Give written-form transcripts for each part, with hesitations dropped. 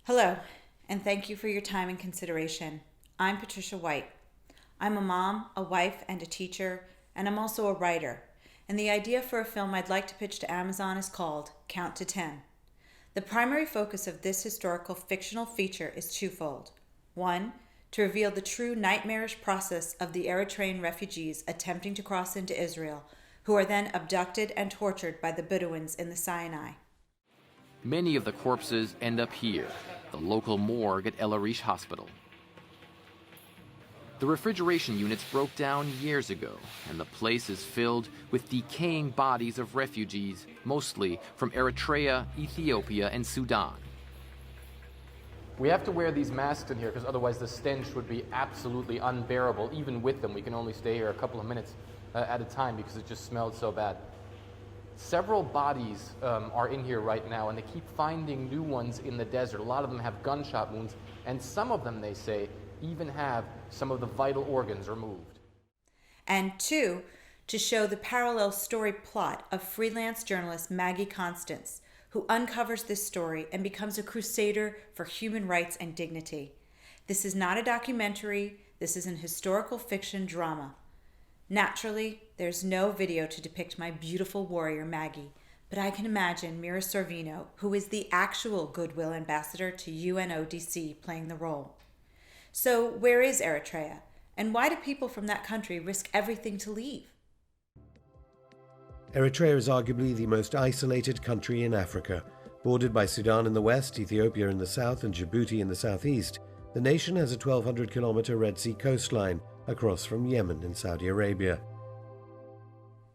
Hello, and thank you for your time and consideration. I'm Patricia White. I'm a mom, a wife, and a teacher, and I'm also a writer. And the idea for a film I'd like to pitch to Amazon is called Count to 10. The primary focus of this historical fictional feature is twofold. One, to reveal the true nightmarish process of the Eritrean refugees attempting to cross into Israel, who are then abducted and tortured by the Bedouins in the Sinai. Many of the corpses end up here, the local morgue at El Arish Hospital. The refrigeration units broke down years ago, and the place is filled with decaying bodies of refugees, mostly from Eritrea, Ethiopia, and Sudan. We have to wear these masks in here because otherwise the stench would be absolutely unbearable. Even with them, we can only stay here a couple of minutes at a time because it just smelled so bad. Several bodies are in here right now, and they keep finding new ones in the desert. A lot of them have gunshot wounds, and some of them, they say, even have some of the vital organs removed. And two, to show the parallel story plot of freelance journalist Maggie Constance, who uncovers this story and becomes a crusader for human rights and dignity. This is not a documentary, this is an historical fiction drama. Naturally, there's no video to depict my beautiful warrior Maggie, but I can imagine Mira Sorvino, who is the actual Goodwill Ambassador to UNODC, playing the role. So where is Eritrea, and why do people from that country risk everything to leave? Eritrea is arguably the most isolated country in Africa. Bordered by Sudan in the west, Ethiopia in the south, and Djibouti in the southeast, the nation has a 1,200-kilometer Red Sea coastline across from Yemen in Saudi Arabia.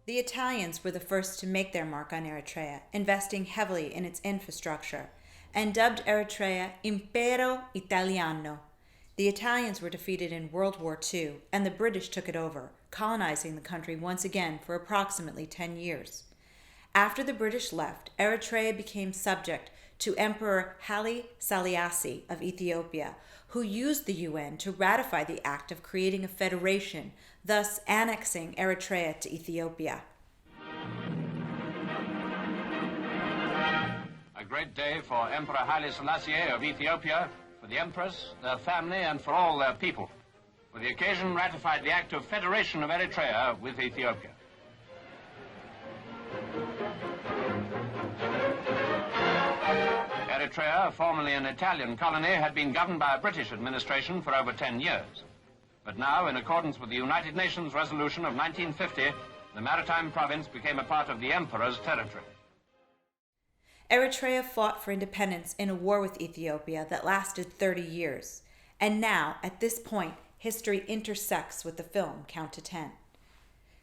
The Italians were the first to make their mark on Eritrea, investing heavily in its infrastructure, and dubbed Eritrea Impero Italiano. The Italians were defeated in World War II, and the British took it over, colonizing the country once again for approximately 10 years. After the British left, Eritrea became subject to Emperor Haile Selassie of Ethiopia, who used the UN to ratify the act of creating a federation, thus annexing Eritrea to Ethiopia. A great day for Emperor Haile Selassie of Ethiopia, for the Empress, their family, and for all their people. For the occasion, ratified the act of federation of Eritrea with Ethiopia. Eritrea, formerly an Italian colony, had been governed by a British administration for over 10 years. But now, in accordance with the United Nations resolution of 1950, the maritime province became a part of the Emperor's territory. Eritrea fought for independence in a war with Ethiopia that lasted 30 years. And now, at this point, history intersects with the film Count to 10.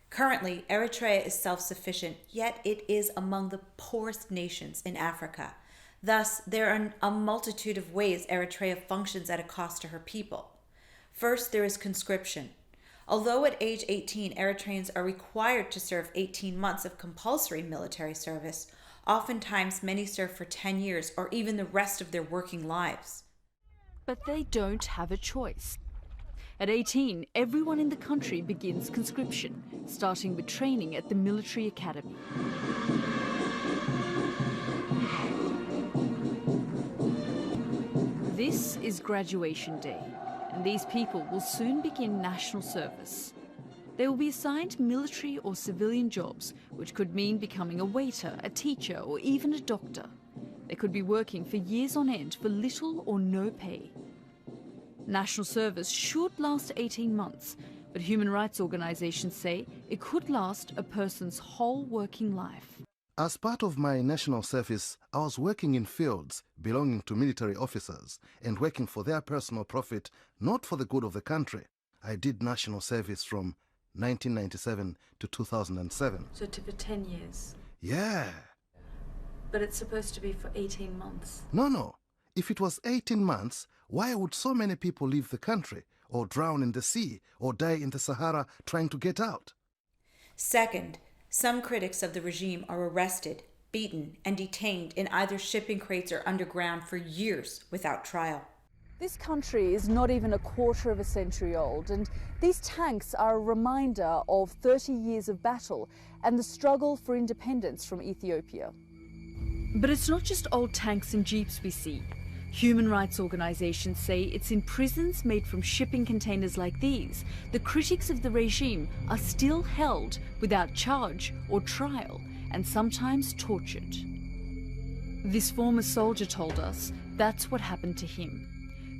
Currently, Eritrea is self-sufficient, yet it is among the poorest nations in Africa. Thus, there are a multitude of ways Eritrea functions at a cost to her people. First, there is conscription. Although at age 18, Eritreans are required to serve 18 months of compulsory military service, oftentimes many serve for 10 years or even the rest of their working lives. But they don't have a choice. At 18, everyone in the country begins conscription, starting with training at the military academy. This is graduation day, and these people will soon begin national service. They will be assigned military or civilian jobs, which could mean becoming a waiter, a teacher, or even a doctor. They could be working for years on end for little or no pay. National service should last 18 months, but human rights organizations say it could last a person's whole working life. As part of my national service, I was working in fields belonging to military officers and working for their personal profit, not for the good of the country. I did national service from 1997 to 2007. So it took for 10 years? Yeah. But it's supposed to be for 18 months? No. If it was 18 months, why would so many people leave the country, or drown in the sea, or die in the Sahara trying to get out? Second, some critics of the regime are arrested, beaten, and detained in either shipping crates or underground for years without trial. This country is not even a quarter of a century old, and these tanks are a reminder of 30 years of battle and the struggle for independence from Ethiopia. But it's not just old tanks and jeeps we see. Human rights organizations say it's in prisons made from shipping containers like these the critics of the regime are still held without charge or trial and sometimes tortured. This former soldier told us that's what happened to him.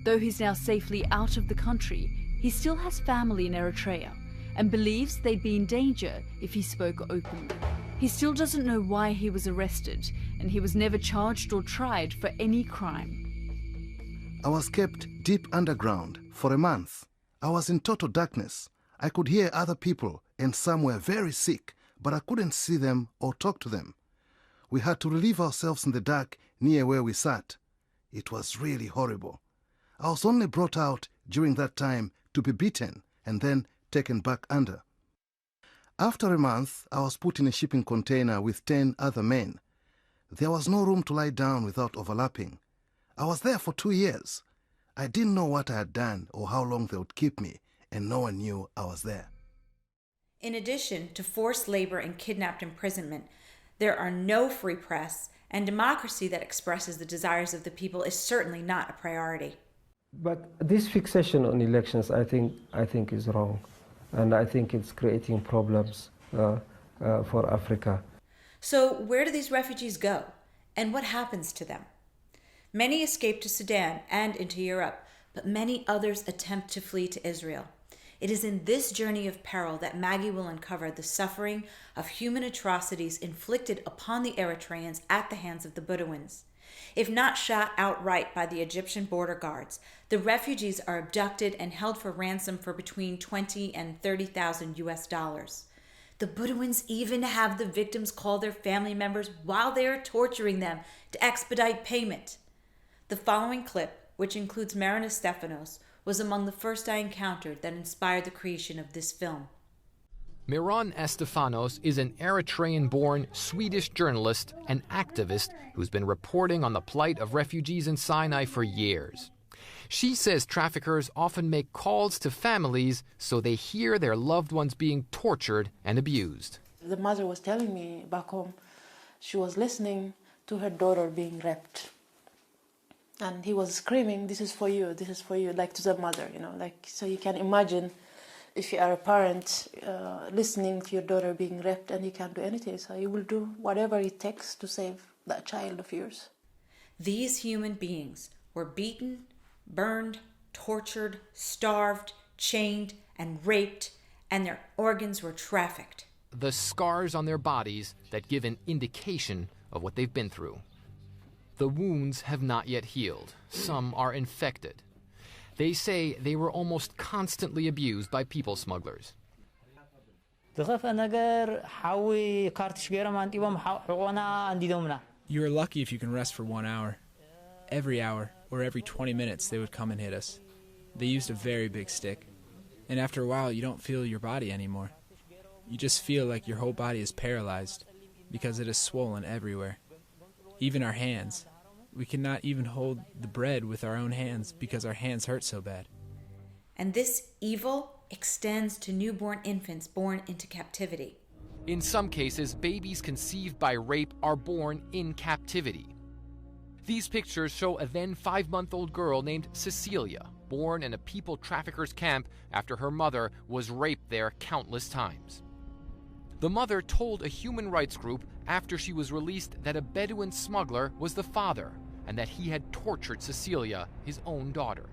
Though he's now safely out of the country, he still has family in Eritrea and believes they'd be in danger if he spoke openly. He still doesn't know why he was arrested, and he was never charged or tried for any crime. I was kept deep underground for a month. I was in total darkness. I could hear other people, and some were very sick, but I couldn't see them or talk to them. We had to relieve ourselves in the dark near where we sat. It was really horrible. I was only brought out during that time to be beaten and then taken back under. After a month, I was put in a shipping container with 10 other men. There was no room to lie down without overlapping. I was there for 2 years. I didn't know what I had done or how long they would keep me, and no one knew I was there. In addition to forced labor and kidnapped imprisonment, there are no free press, and democracy that expresses the desires of the people is certainly not a priority. But this fixation on elections, I think is wrong, and I think it's creating problems for Africa. So where do these refugees go, and what happens to them? Many escape to Sudan and into Europe, but many others attempt to flee to Israel. It is in this journey of peril that Maggie will uncover the suffering of human atrocities inflicted upon the Eritreans at the hands of the Bedouins. If not shot outright by the Egyptian border guards, the refugees are abducted and held for ransom for between $20,000 and $30,000 US. The Bedouins even have the victims call their family members while they are torturing them to expedite payment. The following clip, which includes Marina Stefanos, was among the first I encountered that inspired the creation of this film. Miran Estefanos is an Eritrean-born Swedish journalist and activist who's been reporting on the plight of refugees in Sinai for years. She says traffickers often make calls to families so they hear their loved ones being tortured and abused. The mother was telling me back home she was listening to her daughter being raped. And he was screaming, this is for you, like to the mother, so you can imagine if you are a parent listening to your daughter being raped and you can't do anything, so you will do whatever it takes to save that child of yours. These human beings were beaten, burned, tortured, starved, chained, and raped, and their organs were trafficked. The scars on their bodies that give an indication of what they've been through. The wounds have not yet healed. Some are infected. They say they were almost constantly abused by people smugglers. You are lucky if you can rest for 1 hour. Every hour, or every 20 minutes, they would come and hit us. They used a very big stick. And after a while, you don't feel your body anymore. You just feel like your whole body is paralyzed because it is swollen everywhere. Even our hands. We cannot even hold the bread with our own hands because our hands hurt so bad. And this evil extends to newborn infants born into captivity. In some cases, babies conceived by rape are born in captivity. These pictures show a then 5-month-old girl named Cecilia, born in a people traffickers' camp after her mother was raped there countless times. The mother told a human rights group after she was released that a Bedouin smuggler was the father and that he had tortured Cecilia, his own daughter.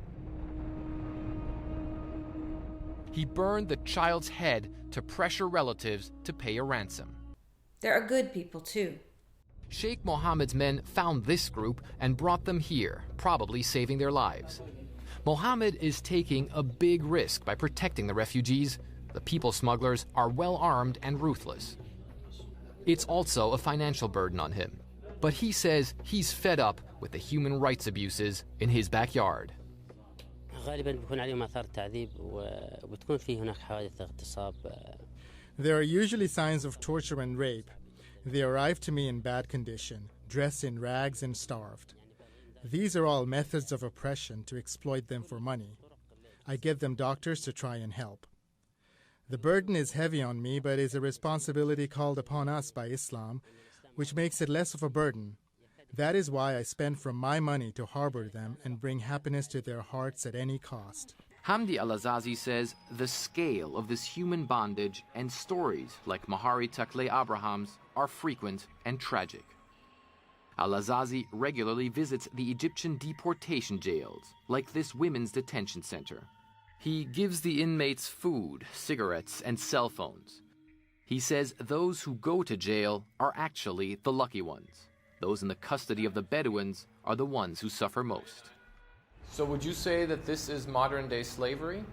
He burned the child's head to pressure relatives to pay a ransom. There are good people too. Sheikh Mohammed's men found this group and brought them here, probably saving their lives. Mohammed is taking a big risk by protecting the refugees. The people smugglers are well armed and ruthless. It's also a financial burden on him. But he says he's fed up with the human rights abuses in his backyard. There are usually signs of torture and rape. They arrive to me in bad condition, dressed in rags and starved. These are all methods of oppression to exploit them for money. I get them doctors to try and help. The burden is heavy on me, but is a responsibility called upon us by Islam, which makes it less of a burden. That is why I spend from my money to harbor them and bring happiness to their hearts at any cost. Hamdi Al-Azazi says the scale of this human bondage and stories like Mahari Takle Abraham's are frequent and tragic. Al-Azazi regularly visits the Egyptian deportation jails, like this women's detention center. He gives the inmates food, cigarettes, and cell phones. He says those who go to jail are actually the lucky ones. Those in the custody of the Bedouins are the ones who suffer most. So would you say that this is modern-day slavery?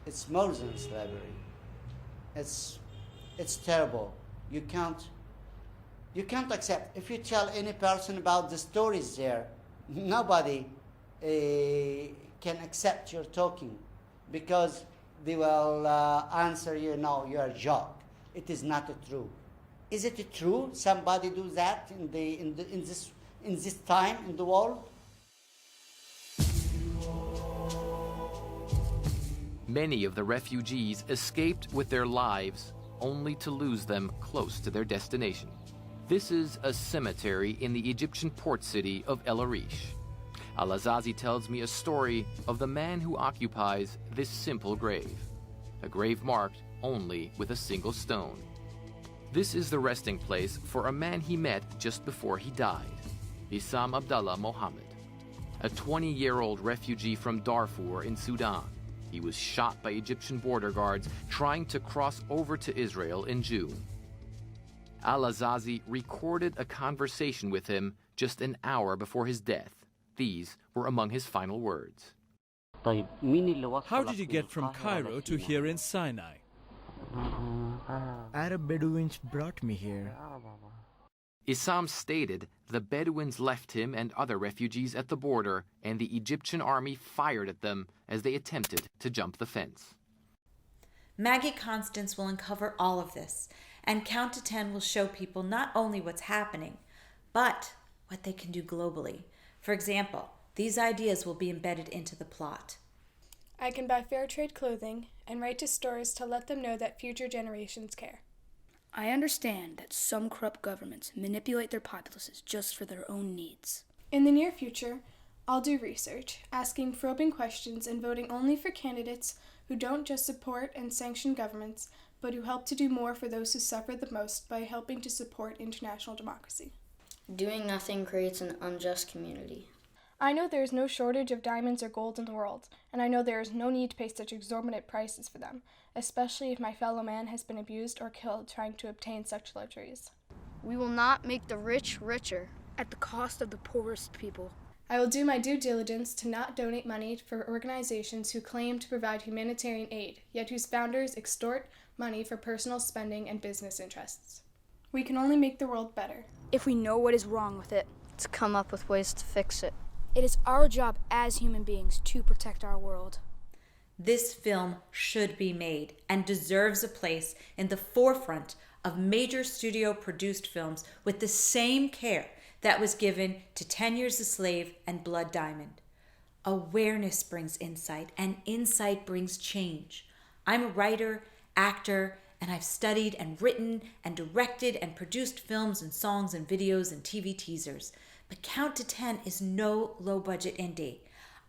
It's more than slavery. It's terrible. You can't accept. If you tell any person about the stories there, nobody can accept your talking, because they will answer you, no, you're a joke. It is not true. Is it true? Somebody do that in this time in the world? Many of the refugees escaped with their lives, only to lose them close to their destination. This is a cemetery in the Egyptian port city of El Arish. Al-Azazi tells me a story of the man who occupies this simple grave, a grave marked only with a single stone. This is the resting place for a man he met just before he died, Issam Abdallah Mohammed, a 20-year-old refugee from Darfur in Sudan. He was shot by Egyptian border guards trying to cross over to Israel in June. Al-Azazi recorded a conversation with him just an hour before his death. These were among his final words. How did you get from Cairo to here in Sinai? Arab Bedouins brought me here. Issam stated the Bedouins left him and other refugees at the border, and the Egyptian army fired at them as they attempted to jump the fence. Maggie Constance will uncover all of this, and Count to 10 will show people not only what's happening, but what they can do globally. For example, these ideas will be embedded into the plot. I can buy fair trade clothing and write to stores to let them know that future generations care. I understand that some corrupt governments manipulate their populaces just for their own needs. In the near future, I'll do research, asking probing questions and voting only for candidates who don't just support and sanction governments, but who help to do more for those who suffer the most by helping to support international democracy. Doing nothing creates an unjust community. I know there is no shortage of diamonds or gold in the world, and I know there is no need to pay such exorbitant prices for them, especially if my fellow man has been abused or killed trying to obtain such luxuries. We will not make the rich richer at the cost of the poorest people. I will do my due diligence to not donate money for organizations who claim to provide humanitarian aid, yet whose founders extort money for personal spending and business interests. We can only make the world better if we know what is wrong with it, to come up with ways to fix it. It is our job as human beings to protect our world. This film should be made and deserves a place in the forefront of major studio-produced films with the same care that was given to 10 Years a Slave and Blood Diamond. Awareness brings insight, and insight brings change. I'm a writer, actor, and I've studied and written and directed and produced films and songs and videos and TV teasers. But Count to 10 is no low-budget indie.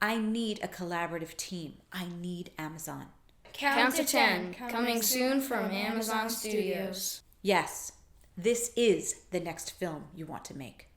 I need a collaborative team. I need Amazon. Count to 10, coming soon from Amazon Studios. Yes, this is the next film you want to make.